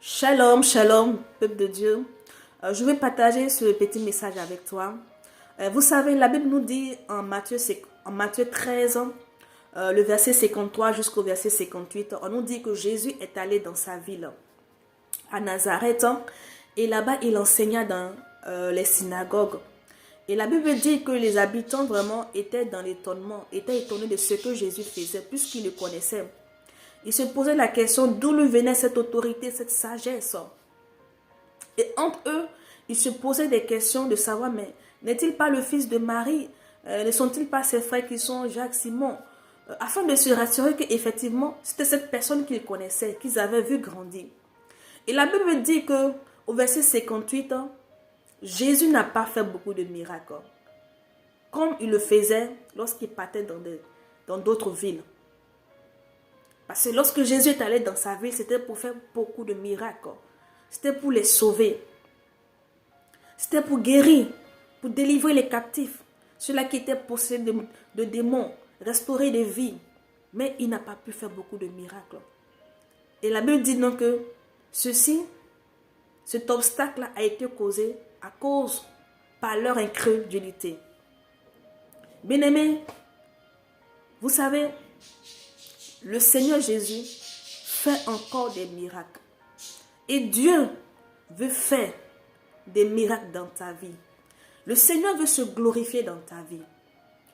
Shalom, shalom, peuple de Dieu. Je vais partager ce petit message avec toi. Vous savez, la Bible nous dit en Matthieu 13, le verset 53 jusqu'au verset 58, on nous dit que Jésus est allé dans sa ville, à Nazareth, et là-bas il enseigna dans les synagogues. Et la Bible dit que les habitants vraiment étaient dans l'étonnement, étaient étonnés de ce que Jésus faisait, puisqu'ils le connaissaient. Ils se posaient la question d'où lui venait cette autorité, cette sagesse. Et entre eux, ils se posaient des questions de savoir, mais n'est-il pas le fils de Marie? Ne sont-ils pas ses frères qui sont Jacques, Simon? Afin de se rassurer qu'effectivement, c'était cette personne qu'ils connaissaient, qu'ils avaient vu grandir. Et la Bible dit que au verset 58, Jésus n'a pas fait beaucoup de miracles, comme il le faisait lorsqu'il partait dans d'autres villes. Parce que lorsque Jésus est allé dans sa ville, c'était pour faire beaucoup de miracles. C'était pour les sauver. C'était pour guérir, pour délivrer les captifs, ceux-là qui étaient possédés de démons, restaurer des vies. Mais il n'a pas pu faire beaucoup de miracles. Et la Bible dit donc que cet obstacle a été causé à cause par leur incrédulité. Bien-aimés, vous savez, le Seigneur Jésus fait encore des miracles. Et Dieu veut faire des miracles dans ta vie. Le Seigneur veut se glorifier dans ta vie.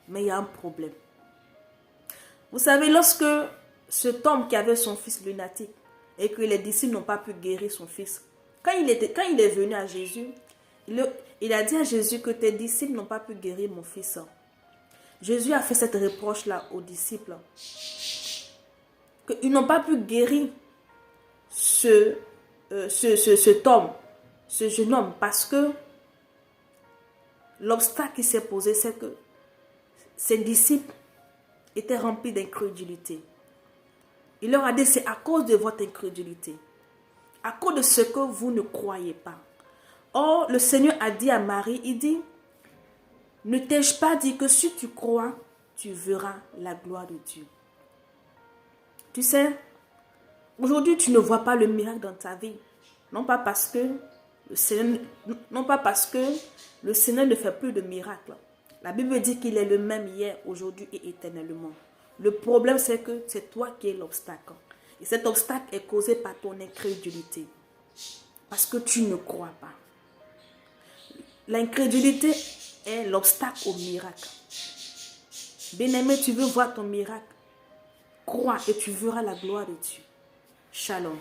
Mais il y a un problème. Vous savez, lorsque cet homme qui avait son fils lunatique et que les disciples n'ont pas pu guérir son fils, quand il est venu à Jésus, il a dit à Jésus que tes disciples n'ont pas pu guérir mon fils. Jésus a fait cette reproche-là aux disciples. Qu'ils n'ont pas pu guérir cet homme, ce jeune homme, parce que l'obstacle qui s'est posé, c'est que ses disciples étaient remplis d'incrédulité. Il leur a dit, c'est à cause de votre incrédulité, à cause de ce que vous ne croyez pas. Or, le Seigneur a dit à Marie, il dit, ne t'ai-je pas dit que si tu crois, tu verras la gloire de Dieu. Tu sais, aujourd'hui, tu ne vois pas le miracle dans ta vie. Non pas parce que le Seigneur ne fait plus de miracles. La Bible dit qu'il est le même hier, aujourd'hui et éternellement. Le problème, c'est que c'est toi qui es l'obstacle. Et cet obstacle est causé par ton incrédulité. Parce que tu ne crois pas. L'incrédulité est l'obstacle au miracle. Bien-aimé, tu veux voir ton miracle. Crois et tu verras la gloire de Dieu. Shalom.